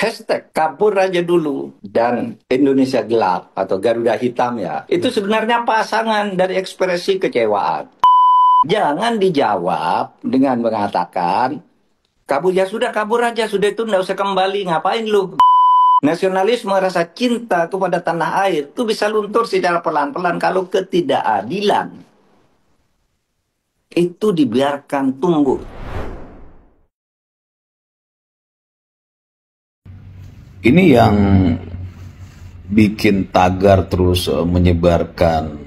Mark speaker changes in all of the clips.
Speaker 1: Hashtag kabur aja dulu dan Indonesia gelap atau Garuda hitam ya. Itu sebenarnya pasangan dari ekspresi kecewaan. Jangan dijawab dengan mengatakan kabur ya sudah kabur aja sudah itu nggak usah kembali ngapain lu. Nasionalisme rasa cinta kepada tanah air itu bisa luntur secara pelan-pelan kalau ketidakadilan itu dibiarkan tumbuh.
Speaker 2: Ini yang bikin tagar terus menyebarkan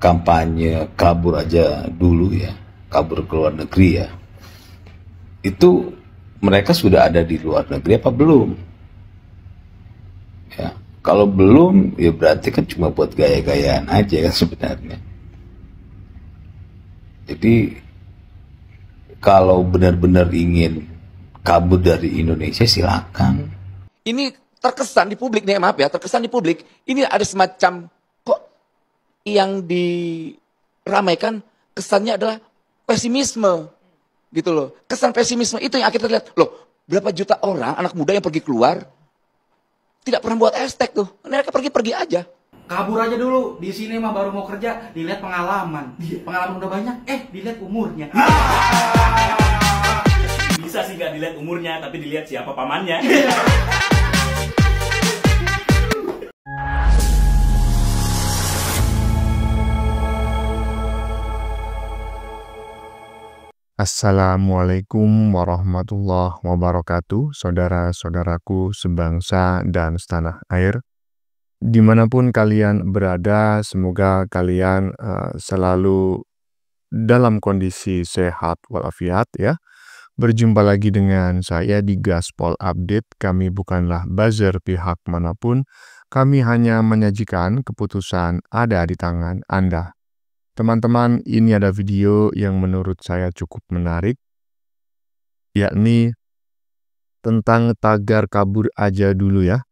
Speaker 2: kampanye kabur aja dulu ya, kabur ke luar negeri ya. Itu mereka sudah ada di luar negeri apa belum? Ya, kalau belum ya berarti kan cuma buat gaya-gayaan aja kan sebenarnya. Jadi kalau benar-benar ingin kabur dari Indonesia silakan.
Speaker 3: Ini terkesan di publik nih, maaf ya, terkesan di publik, ini ada semacam kok yang diramaikan kesannya adalah pesimisme, gitu loh. Kesan pesimisme itu yang akhirnya lihat, loh berapa juta orang, anak muda yang pergi keluar, tidak pernah buat hashtag tuh, mereka pergi-pergi aja.
Speaker 4: Kabur aja dulu, di sini mah baru mau kerja, dilihat pengalaman. Pengalaman udah banyak, dilihat umurnya.
Speaker 5: Bisa sih nggak dilihat umurnya, tapi dilihat siapa pamannya.
Speaker 6: Assalamualaikum warahmatullahi wabarakatuh, saudara-saudaraku sebangsa dan setanah air. Dimanapun kalian berada, semoga kalian selalu dalam kondisi sehat walafiat ya. Berjumpa lagi dengan saya di Gaspol Update. Kami bukanlah buzzer pihak manapun, kami hanya menyajikan keputusan ada di tangan Anda. Teman-teman, ini ada video yang menurut saya cukup menarik, yakni tentang tagar kabur aja dulu ya,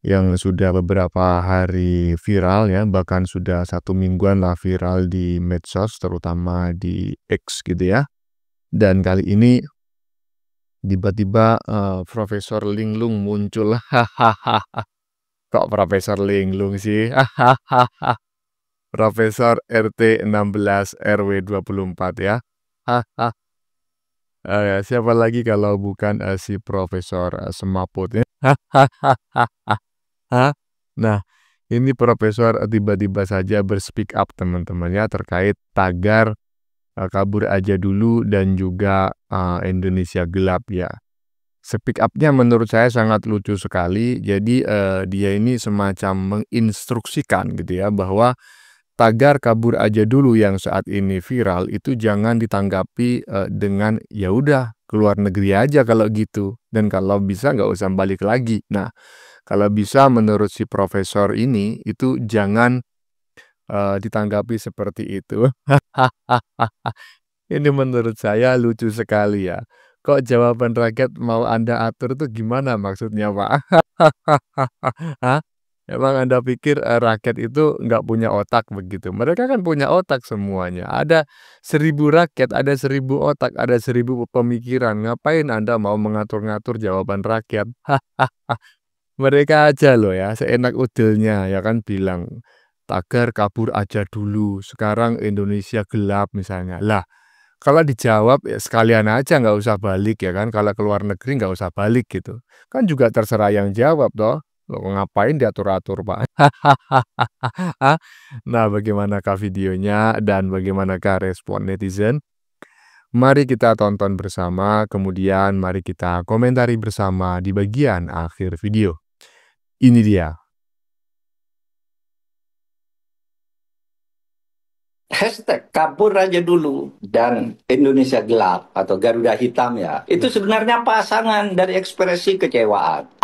Speaker 6: yang sudah beberapa hari viral ya, bahkan sudah 1 mingguan lah viral di medsos, terutama di X gitu ya. Dan kali ini tiba-tiba Profesor Linglung muncul. Kok Profesor Linglung sih? Profesor RT 16 RW 24 ya. Siapa lagi kalau bukan si Profesor Semaput ya. Nah, ini Profesor tiba-tiba saja berspeak up teman-teman ya terkait tagar kabur aja dulu dan juga Indonesia gelap ya. Speak up-nya menurut saya sangat lucu sekali. Jadi dia ini semacam menginstruksikan gitu ya bahwa tagar kabur aja dulu yang saat ini viral itu jangan ditanggapi dengan ya udah keluar negeri aja kalau gitu, dan kalau bisa nggak usah balik lagi. Nah, kalau bisa menurut si profesor ini itu jangan ditanggapi seperti itu. Ini menurut saya lucu sekali ya. Kok jawaban rakyat mau Anda atur tuh gimana maksudnya, Pak? Hah? Emang Anda pikir rakyat itu nggak punya otak begitu? Mereka kan punya otak semuanya. Ada 1.000 rakyat, ada 1.000 otak, ada 1.000 pemikiran. Ngapain Anda mau mengatur-ngatur jawaban rakyat? Mereka aja loh ya, seenak udelnya ya kan bilang, tagar kabur aja dulu, sekarang Indonesia gelap misalnya. Lah, kalau dijawab ya sekalian aja nggak usah balik ya kan, kalau keluar negeri nggak usah balik gitu. Kan juga terserah yang jawab toh. Loh, ngapain diatur-atur, Pak? Nah, bagaimanakah videonya dan bagaimanakah respon netizen? Mari kita tonton bersama, kemudian mari kita komentari bersama di bagian akhir video. Ini dia.
Speaker 1: Hashtag kabur aja dulu dan Indonesia gelap atau Garuda hitam ya. Itu sebenarnya pasangan dari ekspresi kecewaan.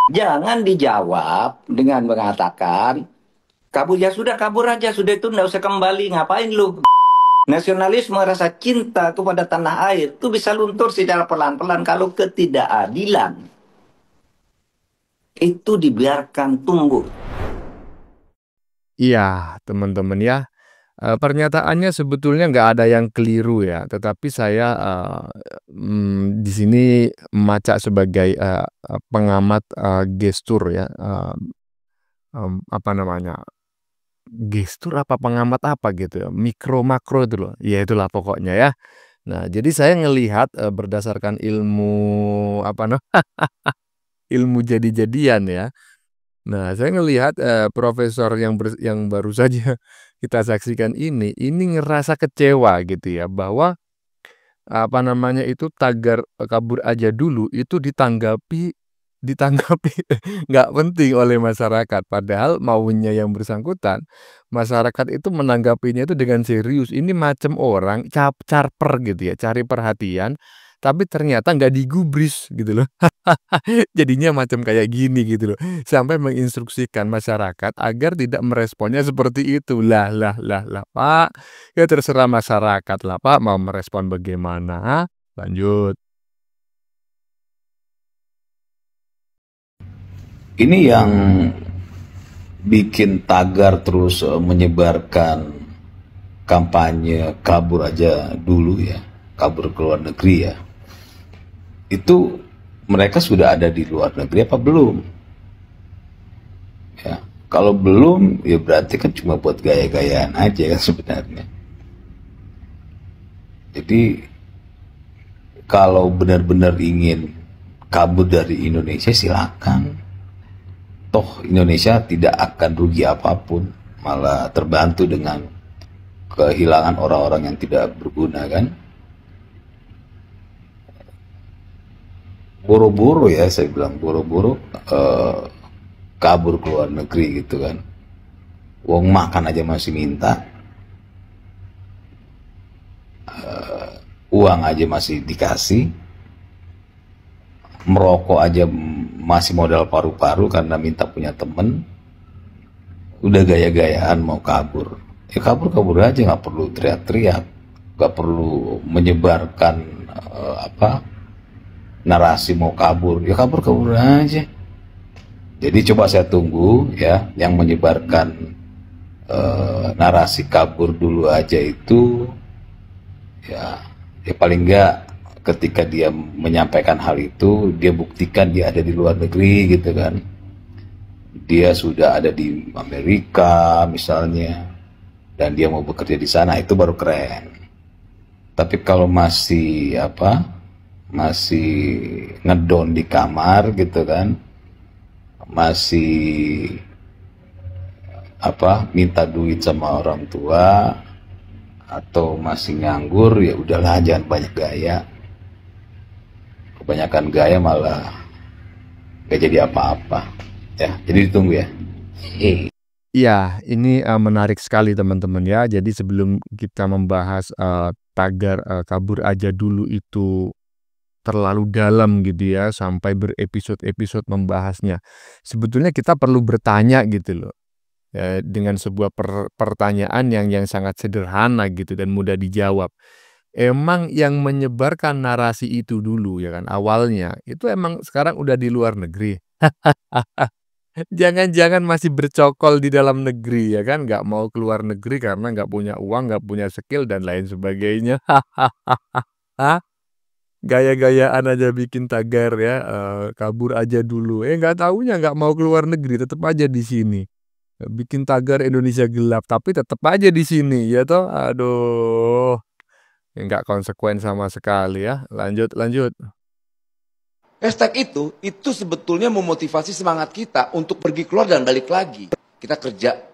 Speaker 1: Jangan dijawab dengan mengatakan kabur ya sudah kabur aja sudah itu nggak usah kembali ngapain lu. Nasionalisme rasa cinta kepada tanah air itu bisa luntur secara pelan-pelan kalau ketidakadilan itu dibiarkan tumbuh.
Speaker 6: Iya, teman-teman ya. Pernyataannya sebetulnya nggak ada yang keliru ya, tetapi saya di sini memacak sebagai pengamat gestur ya, apa namanya, gestur apa pengamat apa gitu ya, mikro makro itu loh, ya itulah pokoknya ya. Nah, jadi saya ngelihat berdasarkan ilmu apa ilmu jadi-jadian ya. Nah, saya ngelihat profesor yang baru saja kita saksikan ini ngerasa kecewa gitu ya, bahwa apa namanya itu, tagar kabur aja dulu itu ditanggapi nggak penting oleh masyarakat. Padahal maunya yang bersangkutan, masyarakat itu menanggapinya itu dengan serius. Ini macam orang caper gitu ya, cari perhatian, tapi ternyata nggak digubris gitu loh. Jadinya macam kayak gini gitu loh. Sampai menginstruksikan masyarakat agar tidak meresponnya seperti itu. Lah, Pak. Ya terserah masyarakat lah, Pak, mau merespon bagaimana. Lanjut.
Speaker 2: Ini yang bikin tagar terus menyebarkan kampanye kabur aja dulu ya, kabur ke luar negeri ya. Itu mereka sudah ada di luar negeri apa belum? Ya, kalau belum ya berarti kan cuma buat gaya-gayaan aja kan sebenarnya. Jadi kalau benar-benar ingin kabur dari Indonesia silakan. Toh Indonesia tidak akan rugi apapun, malah terbantu dengan kehilangan orang-orang yang tidak berguna kan. Boro-boro ya, saya bilang boro-boro kabur ke luar negeri gitu kan. Wong makan aja masih minta, uang aja masih dikasih, merokok aja masih modal paru-paru karena minta punya temen. Udah gaya-gayaan mau kabur, ya kabur-kabur aja, nggak perlu teriak-teriak, nggak perlu menyebarkan narasi mau kabur, ya kabur-kabur aja. Jadi coba saya tunggu ya, yang menyebarkan narasi kabur dulu aja itu ya paling enggak ketika dia menyampaikan hal itu, dia buktikan dia ada di luar negeri gitu kan. Dia sudah ada di Amerika misalnya, dan dia mau bekerja di sana, itu baru keren. Tapi kalau masih masih ngedon di kamar gitu kan, masih minta duit sama orang tua, atau masih nganggur, ya udahlah, jangan banyak gaya. Kebanyakan gaya malah gak jadi apa-apa ya. Jadi ditunggu ya.
Speaker 6: Iya, ini menarik sekali teman-teman ya. Jadi sebelum kita membahas tagar kabur aja dulu itu terlalu dalam gitu ya, sampai berepisode-episode membahasnya, sebetulnya kita perlu bertanya gitu loh, dengan sebuah pertanyaan yang sangat sederhana gitu dan mudah dijawab. Emang yang menyebarkan narasi itu dulu ya kan, awalnya itu emang sekarang udah di luar negeri? Jangan-jangan masih bercokol di dalam negeri ya kan, nggak mau keluar negeri karena nggak punya uang, nggak punya skill dan lain sebagainya. Gaya-gayaan aja bikin tagar ya, kabur aja dulu. Nggak taunya nggak mau keluar negeri, tetap aja di sini. Bikin tagar Indonesia gelap, tapi tetap aja di sini ya toh. Aduh, nggak konsekuen sama sekali ya. Lanjut.
Speaker 3: Hashtag itu sebetulnya memotivasi semangat kita untuk pergi keluar dan balik lagi. Kita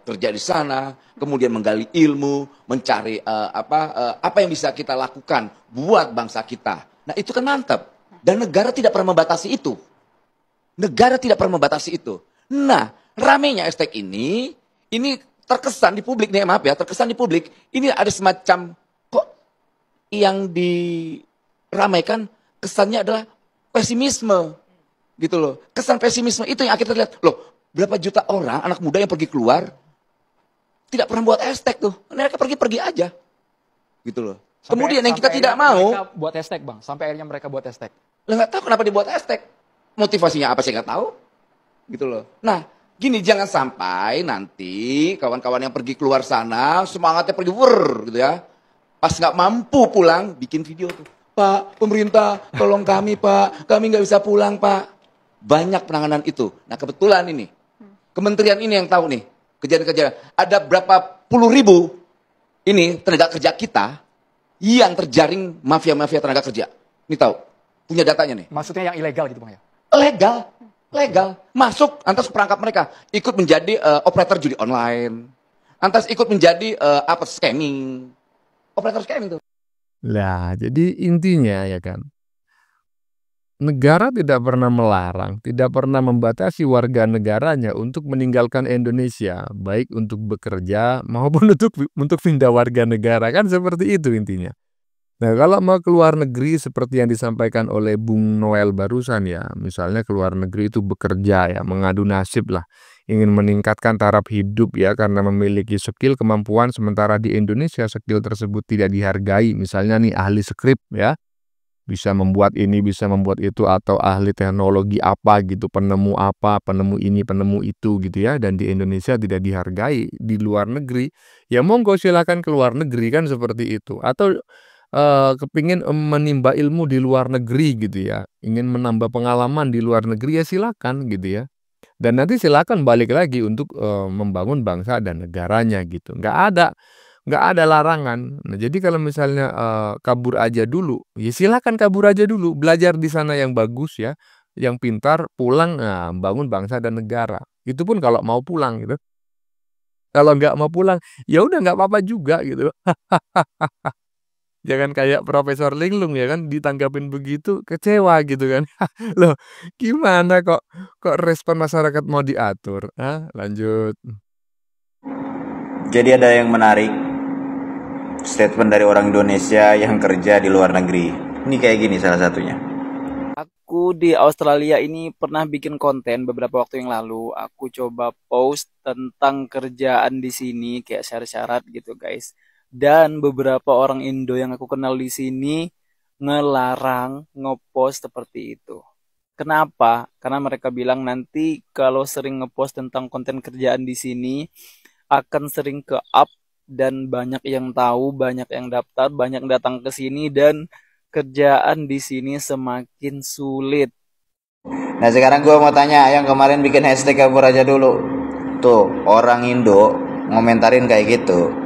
Speaker 3: kerja di sana, kemudian menggali ilmu, mencari apa yang bisa kita lakukan buat bangsa kita. Nah itu kan mantap. Dan negara tidak pernah membatasi itu. Nah, ramenya hashtag ini terkesan di publik nih, maaf ya, terkesan di publik ini ada semacam kok yang diramaikan kesannya adalah pesimisme gitu loh. Kesan pesimisme itu yang akhirnya terlihat, loh berapa juta orang anak muda yang pergi keluar tidak pernah buat hashtag tuh. Mereka pergi aja gitu loh. Kemudian yang kita tidak mau
Speaker 7: mereka buat hashtag, Bang. Sampai akhirnya mereka buat hashtag.
Speaker 3: Lah nggak tahu kenapa dibuat hashtag. Motivasinya apa, saya nggak tahu. Gitu loh. Nah, Gini, jangan sampai nanti kawan-kawan yang pergi keluar sana semangatnya pergi gitu ya. Pas nggak mampu pulang, bikin video tuh. Pak, pemerintah, tolong kami Pak, kami nggak bisa pulang Pak. Banyak penanganan itu. Nah kebetulan ini, kementerian ini yang tahu nih, kejadian-kejadian. Ada berapa puluh ribu ini tenaga kerja kita yang terjaring mafia-mafia tenaga kerja. Ini tahu, punya datanya nih.
Speaker 7: Maksudnya yang ilegal gitu Bang ya?
Speaker 3: Legal, masuk, lantas perangkap mereka, ikut menjadi operator judi online, lantas ikut menjadi scamming, operator scamming tuh.
Speaker 6: Lah, jadi intinya ya kan, negara tidak pernah melarang, tidak pernah membatasi warga negaranya untuk meninggalkan Indonesia, baik untuk bekerja maupun untuk pindah warga negara, kan seperti itu intinya. Nah, kalau mau keluar negeri seperti yang disampaikan oleh Bung Noel barusan ya, misalnya keluar negeri itu bekerja ya, mengadu nasib lah, ingin meningkatkan taraf hidup ya karena memiliki skill kemampuan sementara di Indonesia skill tersebut tidak dihargai, misalnya nih ahli skrip ya, bisa membuat ini, bisa membuat itu, atau ahli teknologi apa gitu, penemu apa, penemu ini, penemu itu gitu ya, dan di Indonesia tidak dihargai di luar negeri, ya monggo silakan keluar negeri kan seperti itu, atau kepingin menimba ilmu di luar negeri gitu ya, ingin menambah pengalaman di luar negeri ya silakan gitu ya. Dan nanti silakan balik lagi untuk membangun bangsa dan negaranya gitu. Nggak ada larangan. Nah, jadi kalau misalnya kabur aja dulu, ya silakan kabur aja dulu, belajar di sana yang bagus ya, yang pintar, pulang bangun bangsa dan negara. Itu pun kalau mau pulang gitu. Kalau nggak mau pulang, ya udah nggak apa-apa juga gitu. Jangan kayak Profesor Linglung ya kan, ditanggapin begitu kecewa gitu kan. Loh, gimana kok respon masyarakat mau diatur? Lanjut.
Speaker 8: Jadi ada yang menarik, statement dari orang Indonesia yang kerja di luar negeri. Ini kayak gini salah satunya.
Speaker 9: Aku di Australia ini pernah bikin konten beberapa waktu yang lalu. Aku coba post tentang kerjaan di sini kayak syarat-syarat gitu guys. Dan beberapa orang Indo yang aku kenal di sini ngelarang ngepost seperti itu. Kenapa? Karena mereka bilang nanti kalau sering ngepost tentang konten kerjaan di sini akan sering ke up dan banyak yang tahu, banyak yang daftar, banyak yang datang ke sini dan kerjaan di sini semakin sulit.
Speaker 8: Nah sekarang gue mau tanya yang kemarin bikin hashtag kabur aja dulu. Tuh orang Indo ngomentarin kayak gitu.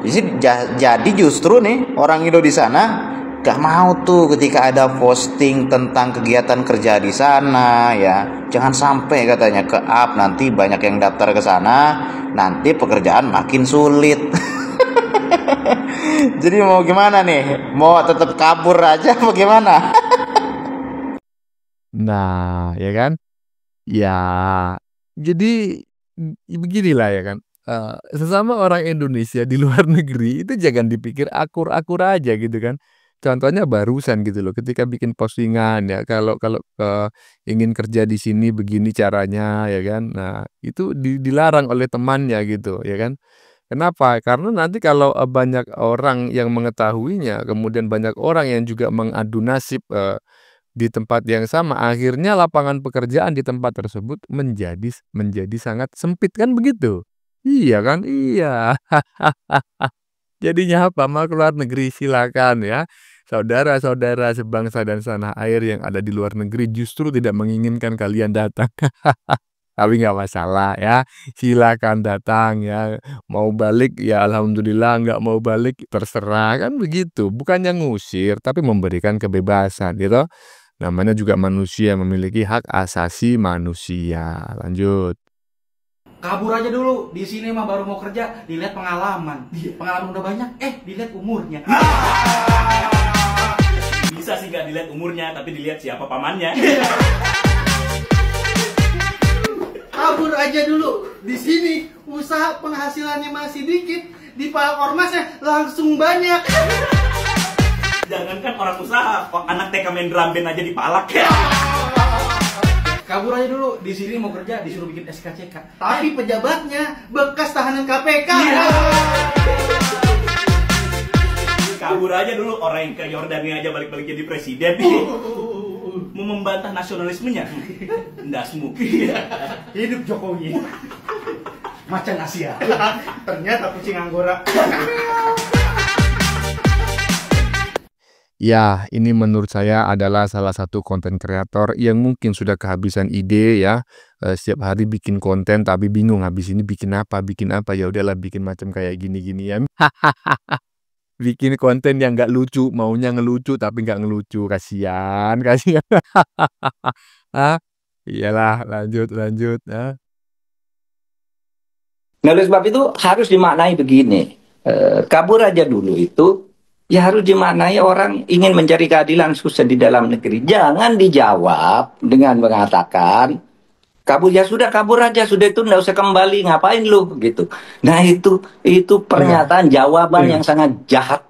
Speaker 8: Jadi justru nih orang Indo di sana gak mau tuh ketika ada posting tentang kegiatan kerja di sana ya. Jangan sampai katanya ke up, nanti banyak yang daftar ke sana, nanti pekerjaan makin sulit. Jadi mau gimana nih? Mau tetap kabur aja apa gimana?
Speaker 6: Nah, ya kan? Ya, jadi beginilah ya kan. Sesama orang Indonesia di luar negeri itu jangan dipikir akur-akur aja gitu kan. Contohnya barusan gitu loh, ketika bikin postingan ya, kalau ingin kerja di sini begini caranya ya kan. Nah, itu dilarang oleh temannya gitu ya kan. Kenapa? Karena nanti kalau banyak orang yang mengetahuinya, kemudian banyak orang yang juga mengadu nasib di tempat yang sama, akhirnya lapangan pekerjaan di tempat tersebut menjadi sangat sempit kan begitu. Iya kan? Iya. Jadinya apa? Mau keluar negeri silakan ya. Saudara-saudara sebangsa dan setanah air yang ada di luar negeri justru tidak menginginkan kalian datang. Tapi nggak masalah ya. Silakan datang ya. Mau balik ya alhamdulillah, nggak mau balik terserah kan begitu. Bukannya ngusir tapi memberikan kebebasan gitu. Namanya juga manusia, memiliki hak asasi manusia. Lanjut.
Speaker 4: Kabur aja dulu, di sini mah baru mau kerja, dilihat pengalaman. Pengalaman udah banyak, dilihat umurnya.
Speaker 5: Bisa sih nggak dilihat umurnya, tapi dilihat siapa pamannya.
Speaker 10: Kabur aja dulu, di sini usaha penghasilannya masih dikit, di Palak Ormasnya langsung banyak.
Speaker 5: Jangankan orang usaha, anak TK main drum band aja dipalak.
Speaker 4: Kabur aja dulu, di sini mau kerja disuruh bikin SKCK.
Speaker 10: Tapi pejabatnya bekas tahanan KPK.
Speaker 5: Kabur aja dulu, orang yang ke Yordania aja balik-balik jadi presiden. mau membantah nasionalismenya. Ndasmu.
Speaker 10: Hidup Jokowi. Macan Asia. Ternyata kucing Anggora.
Speaker 6: Ya, ini menurut saya adalah salah satu konten kreator yang mungkin sudah kehabisan ide ya. Setiap hari bikin konten tapi bingung habis ini bikin apa, ya udahlah bikin macam kayak gini-ginian. Bikin konten yang nggak lucu, maunya ngelucu tapi nggak ngelucu, kasihan. Ah, iyalah, lanjut.
Speaker 1: Nah, oleh sebab itu harus dimaknai begini. Kabur aja dulu itu ya harus dimaknai orang ingin mencari keadilan susah di dalam negeri. Jangan dijawab dengan mengatakan kabur ya sudah, kabur aja sudah, itu nggak usah kembali, ngapain lu gitu. Nah itu pernyataan jawaban yang sangat jahat.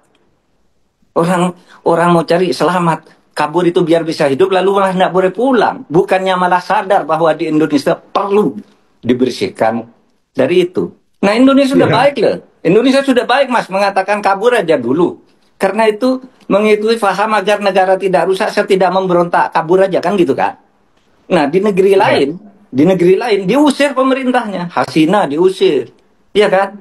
Speaker 1: Orang mau cari selamat, kabur itu biar bisa hidup lalu malah nggak boleh pulang. Bukannya malah sadar bahwa di Indonesia perlu dibersihkan dari itu. Nah Indonesia sudah baik loh. Indonesia sudah baik Mas mengatakan kabur aja dulu. Karena itu mengikuti faham agar negara tidak rusak, saya tidak memberontak, kabur aja kan gitu kan. Nah di negeri lain diusir pemerintahnya, Hasina diusir, ya kan?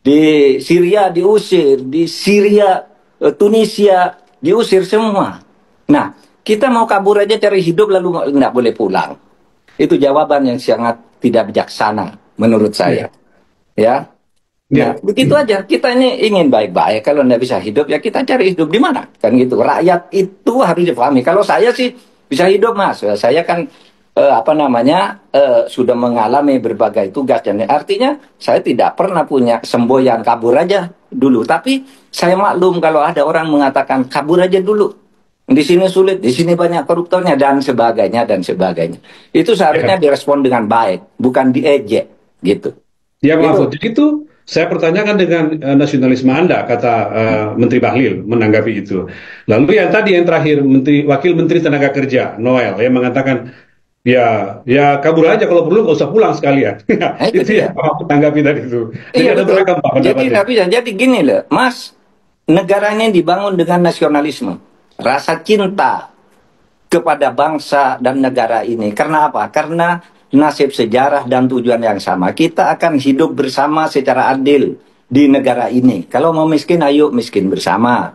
Speaker 1: Di Syria diusir, di Syria, Tunisia diusir semua. Nah kita mau kabur aja cari hidup lalu nggak boleh pulang. Itu jawaban yang sangat tidak bijaksana menurut saya, ya. Nah, begitu aja. Kita ini ingin baik-baik. Kalau nggak bisa hidup, ya kita cari hidup di mana? Kan gitu. Rakyat itu harus dipahami. Kalau saya sih bisa hidup, Mas. Saya kan sudah mengalami berbagai tugas. Dan artinya saya tidak pernah punya semboyan kabur aja dulu. Tapi saya maklum kalau ada orang mengatakan kabur aja dulu. Di sini sulit, di sini banyak koruptornya dan sebagainya. Itu seharusnya direspon dengan baik, bukan diejek, gitu.
Speaker 11: Ya, Mahfud. Jadi itu saya pertanyakan dengan nasionalisme Anda, kata Menteri Bahlil menanggapi itu. Lalu yang terakhir, Wakil Menteri Tenaga Kerja, Noel, yang mengatakan, ya kabur aja kalau perlu, nggak usah pulang sekalian. Itu ya, Pak menanggapi tadi itu.
Speaker 1: Iya, jadi gini loh, Mas, negara ini dibangun dengan nasionalisme. Rasa cinta kepada bangsa dan negara ini. Karena apa? Karena nasib sejarah dan tujuan yang sama. Kita akan hidup bersama secara adil di negara ini. Kalau mau miskin, ayo miskin bersama.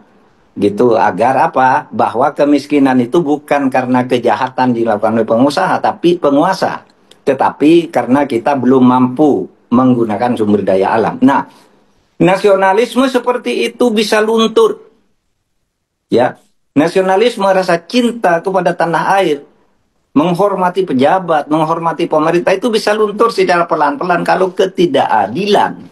Speaker 1: Gitu, agar apa? Bahwa kemiskinan itu bukan karena kejahatan dilakukan oleh pengusaha, tapi penguasa. Tetapi karena kita belum mampu menggunakan sumber daya alam. Nah, nasionalisme seperti itu bisa luntur. Ya, nasionalisme rasa cinta kepada tanah air, menghormati pejabat, menghormati pemerintah itu bisa luntur secara pelan-pelan kalau ketidakadilan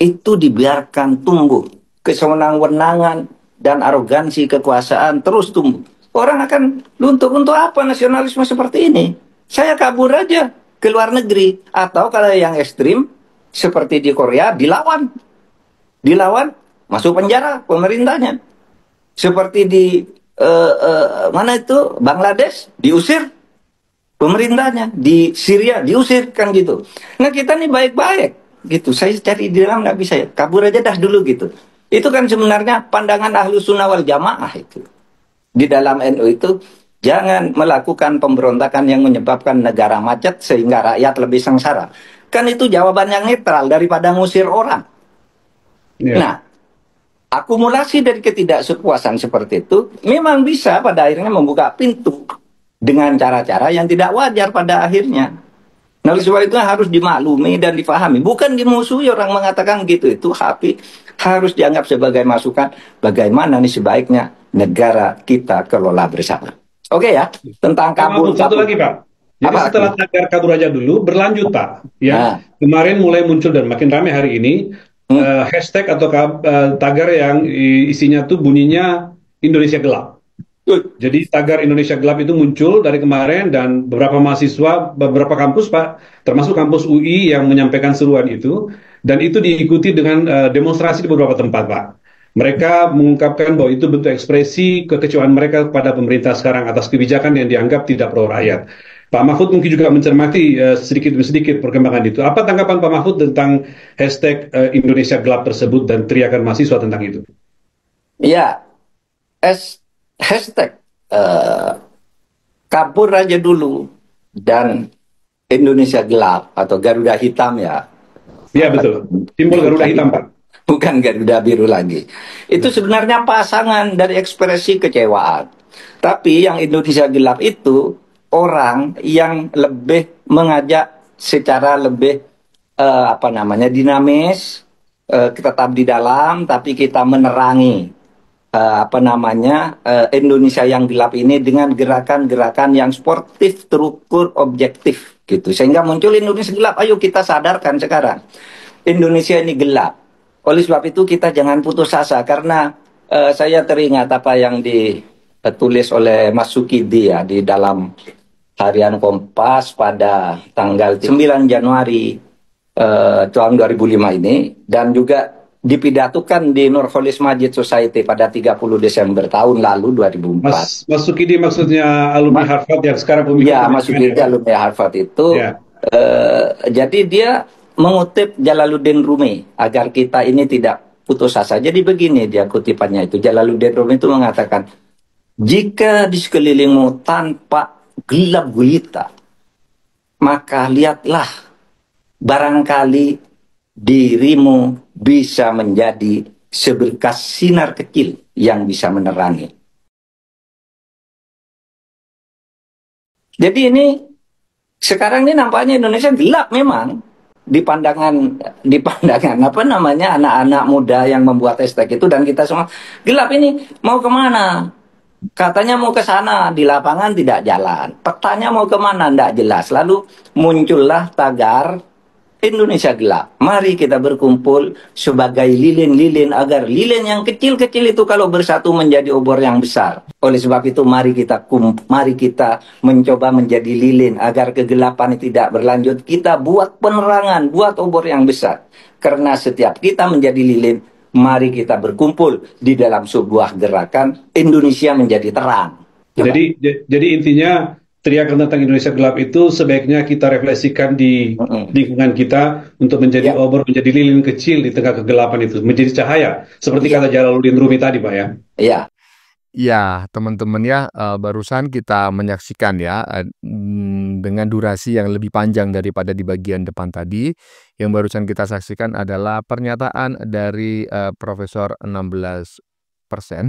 Speaker 1: itu dibiarkan tumbuh. Kesewenang-wenangan dan arogansi kekuasaan terus tumbuh. Orang akan luntur. Untuk apa nasionalisme seperti ini? Saya kabur aja ke luar negeri. Atau kalau yang ekstrim seperti di Korea dilawan, masuk penjara pemerintahnya. Seperti di Bangladesh diusir pemerintahnya, di Syria diusir kan gitu. Nah kita nih baik-baik gitu. Saya cari di dalam nggak bisa ya, kabur aja dah dulu gitu. Itu kan sebenarnya pandangan Ahlus Sunnah wal Jamaah itu. Di dalam NU itu jangan melakukan pemberontakan yang menyebabkan negara macet sehingga rakyat lebih sengsara. Kan itu jawaban yang netral daripada ngusir orang. Nah, akumulasi dari ketidaksepuasan seperti itu memang bisa pada akhirnya membuka pintu dengan cara-cara yang tidak wajar pada akhirnya. Nah, oleh sebab itu harus dimaklumi dan difahami. Bukan dimusuhi orang mengatakan gitu. Itu harus dianggap sebagai masukan bagaimana nih sebaiknya negara kita kelola bersama. Oke ya, tentang kabur.
Speaker 11: Satu lagi Pak. Jadi setelah tagar kabur aja dulu, berlanjut Pak. Ya, kemarin mulai muncul dan makin ramai hari ini hashtag atau tagar yang isinya tuh bunyinya Indonesia Gelap. Jadi tagar Indonesia Gelap itu muncul dari kemarin dan beberapa mahasiswa, beberapa kampus Pak, termasuk kampus UI yang menyampaikan seruan itu, dan itu diikuti dengan demonstrasi di beberapa tempat Pak. Mereka mengungkapkan bahwa itu bentuk ekspresi kekecewaan mereka kepada pemerintah sekarang atas kebijakan yang dianggap tidak pro rakyat. Pak Mahfud mungkin juga mencermati sedikit demi sedikit perkembangan itu. Apa tanggapan Pak Mahfud tentang hashtag Indonesia Gelap tersebut dan teriakan mahasiswa tentang itu?
Speaker 1: Ya, hashtag eh, kabur aja dulu dan Indonesia gelap atau Garuda hitam ya.
Speaker 11: Iya betul. Simbol Garuda hitam, Pak.
Speaker 1: Bukan Garuda biru lagi. Itu sebenarnya pasangan dari ekspresi kecewaan. Tapi yang Indonesia gelap itu orang yang lebih mengajak secara lebih dinamis, tetap di dalam, tapi kita menerangi Indonesia yang gelap ini dengan gerakan-gerakan yang sportif, terukur, objektif gitu. Sehingga muncul Indonesia gelap. Ayo kita sadarkan sekarang. Indonesia ini gelap. Oleh sebab itu kita jangan putus asa karena saya teringat apa yang ditulis oleh Mas Sukidi ya di dalam Harian Kompas pada tanggal 9 Januari tahun 2005 ini dan juga dipidatukan di Nurholis Majid Society pada 30 Desember tahun lalu 2004.
Speaker 11: Mas Sukidi maksudnya alumni Harvard yang sekarang pemimpin.
Speaker 1: Ya, Mas Sukidi alumni Harvard itu. Ya. Jadi dia mengutip Jalaluddin Rumi agar kita ini tidak putus asa. Jadi begini dia kutipannya itu. Jalaluddin Rumi itu mengatakan, jika di sekelilingmu tanpa gelap gulita, maka lihatlah barangkali dirimu bisa menjadi seberkas sinar kecil yang bisa menerangi. Jadi ini sekarang ini nampaknya Indonesia gelap memang. Di pandangan anak-anak muda yang membuat hashtag itu dan kita semua gelap ini mau kemana? Katanya mau ke sana, di lapangan tidak jalan. Petanya mau kemana? Tidak jelas. Lalu muncullah tagar Indonesia gelap. Mari kita berkumpul sebagai lilin-lilin agar lilin yang kecil-kecil itu kalau bersatu menjadi obor yang besar. Oleh sebab itu mari kita mencoba menjadi lilin agar kegelapan tidak berlanjut. Kita buat penerangan, buat obor yang besar. Karena setiap kita menjadi lilin, mari kita berkumpul di dalam sebuah gerakan Indonesia menjadi terang.
Speaker 11: Jadi intinya teriakan tentang Indonesia gelap itu sebaiknya kita refleksikan di lingkungan kita untuk menjadi obor, menjadi lilin kecil di tengah kegelapan itu, menjadi cahaya. Seperti kata Jalaluddin Rumi tadi, Pak ya.
Speaker 1: Iya.
Speaker 6: Ya, teman-teman ya, barusan kita menyaksikan ya, dengan durasi yang lebih panjang daripada di bagian depan tadi. Yang barusan kita saksikan adalah pernyataan dari Profesor 16%.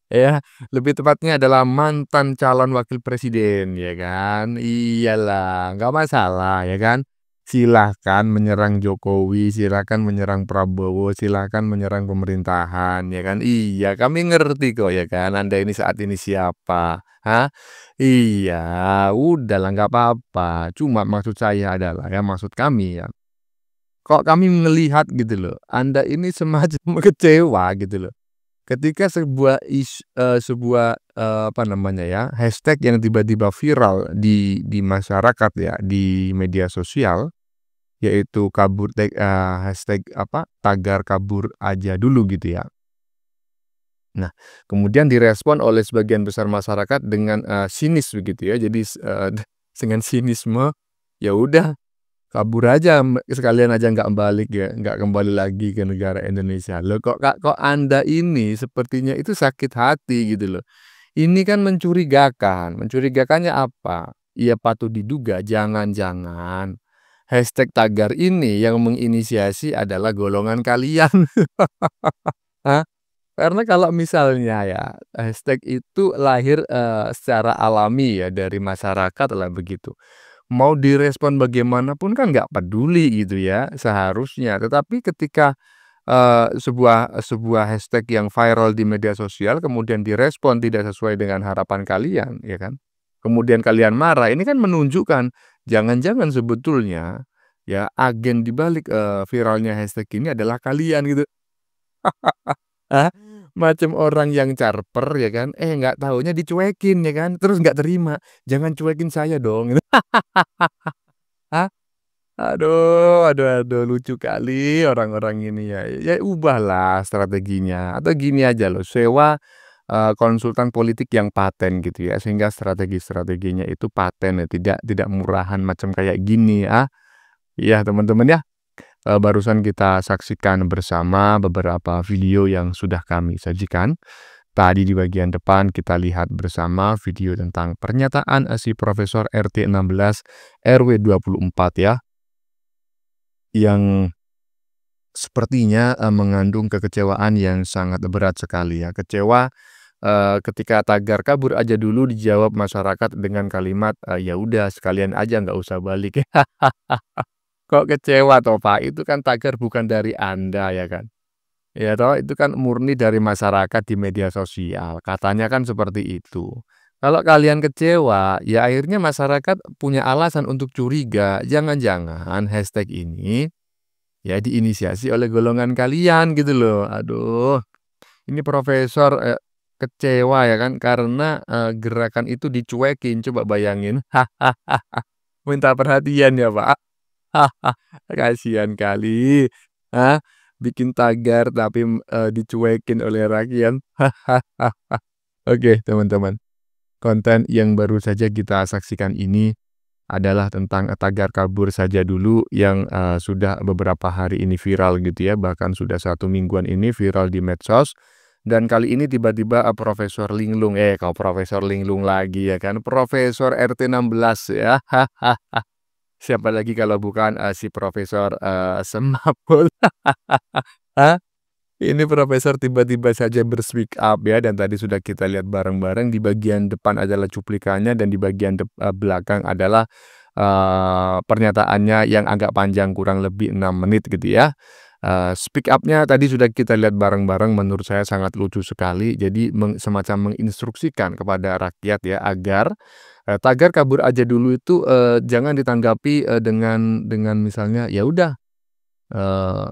Speaker 6: Ya, lebih tepatnya adalah mantan calon wakil presiden, ya kan? Iyalah, nggak masalah, ya kan? Silahkan menyerang Jokowi, silahkan menyerang Prabowo, silahkan menyerang pemerintahan, ya kan? Iya, kami ngerti kok, ya kan? Anda ini saat ini siapa? Hah? Iya, udahlah nggak apa-apa. Cuma maksud saya adalah, ya maksud kami ya, kok kami melihat gitu loh, Anda ini semacam kecewa gitu loh. Ketika sebuah hashtag yang tiba-tiba viral di masyarakat ya, di media sosial, yaitu hashtag tagar kabur aja dulu gitu ya. Nah, kemudian direspon oleh sebagian besar masyarakat dengan sinis begitu ya. Jadi dengan sinisme, ya udah kabur aja sekalian aja nggak balik ya, nggak kembali lagi ke negara Indonesia. Loh kok Anda ini sepertinya itu sakit hati gitu loh. Ini kan mencurigakan. Mencurigakannya apa? Ya patut diduga jangan-jangan hashtag tagar ini yang menginisiasi adalah golongan kalian. Hah? Karena kalau misalnya ya hashtag itu lahir secara alami ya dari masyarakat lah begitu. Mau direspon bagaimanapun kan nggak peduli gitu ya seharusnya. Tetapi ketika sebuah hashtag yang viral di media sosial kemudian direspon tidak sesuai dengan harapan kalian, ya kan? Kemudian kalian marah, ini kan menunjukkan jangan-jangan sebetulnya ya agen di balik viralnya hashtag ini adalah kalian gitu. Macam orang yang carper ya kan, nggak taunya dicuekin ya kan, terus nggak terima, jangan cuekin saya dong. Hah? Aduh, lucu kali orang-orang ini ya. Ya ubahlah strateginya, atau gini aja loh, sewa konsultan politik yang paten gitu ya, sehingga strategi-strateginya itu paten ya, tidak murahan macam kayak gini ya. Ya teman-teman ya. Barusan kita saksikan bersama beberapa video yang sudah kami sajikan Tadi di bagian depan kita lihat bersama video tentang pernyataan si Profesor RT 16 RW 24 ya, yang sepertinya mengandung kekecewaan yang sangat berat sekali ya. Kecewa ketika tagar kabur aja dulu dijawab masyarakat dengan kalimat ya udah sekalian aja nggak usah balik. Kok kecewa toh Pak? Itu kan tagar bukan dari Anda ya kan? Ya toh, itu kan murni dari masyarakat di media sosial. Katanya kan seperti itu. Kalau kalian kecewa, ya akhirnya masyarakat punya alasan untuk curiga. Jangan-jangan hashtag ini ya diinisiasi oleh golongan kalian gitu loh. Aduh, ini Profesor kecewa ya kan karena gerakan itu dicuekin. Coba bayangin. Minta perhatian ya Pak. Kasihan kali. Hah? Bikin tagar tapi dicuekin oleh rakyat. Oke, teman-teman. Konten yang baru saja kita saksikan ini adalah tentang tagar kabur saja dulu yang sudah beberapa hari ini viral gitu ya. Bahkan sudah 1 mingguan ini viral di medsos. Dan kali ini tiba-tiba Profesor Linglung, kau Profesor Linglung lagi ya kan. Profesor RT 16 ya. Siapa lagi kalau bukan si Profesor Semapul. Ini Profesor tiba-tiba saja berspeak up ya, dan tadi sudah kita lihat bareng-bareng. Di bagian depan adalah cuplikannya dan di bagian belakang adalah pernyataannya yang agak panjang, kurang lebih 6 menit gitu ya. Speak up-nya tadi sudah kita lihat bareng-bareng, menurut saya sangat lucu sekali. Jadi semacam menginstruksikan kepada rakyat ya agar tagar kabur aja dulu itu jangan ditanggapi dengan misalnya ya udah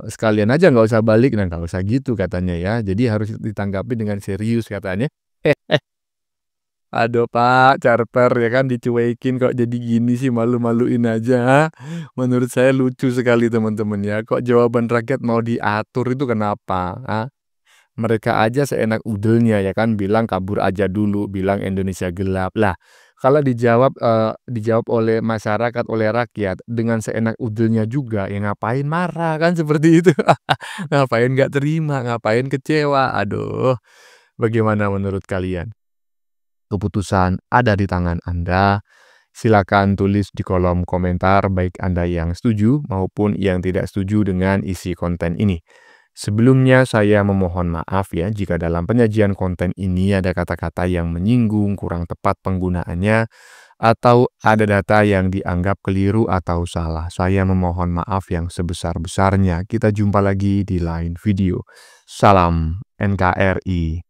Speaker 6: sekalian aja nggak usah balik, nah nggak usah gitu katanya ya. Jadi harus ditanggapi dengan serius katanya. Aduh Pak, charter ya kan dicuekin kok jadi gini sih, malu-maluin aja. Menurut saya lucu sekali teman-teman ya. Kok jawaban rakyat mau diatur itu kenapa? Mereka aja seenak udelnya ya kan, bilang kabur aja dulu, bilang Indonesia gelap. Lah, kalau dijawab oleh masyarakat, oleh rakyat dengan seenak udelnya juga, ya ngapain marah kan seperti itu. Ngapain nggak terima, ngapain kecewa. Aduh, bagaimana menurut kalian? Keputusan ada di tangan Anda. Silakan tulis di kolom komentar baik Anda yang setuju maupun yang tidak setuju dengan isi konten ini. Sebelumnya saya memohon maaf ya jika dalam penyajian konten ini ada kata-kata yang menyinggung, kurang tepat penggunaannya, atau ada data yang dianggap keliru atau salah. Saya memohon maaf yang sebesar-besarnya. Kita jumpa lagi di lain video. Salam NKRI.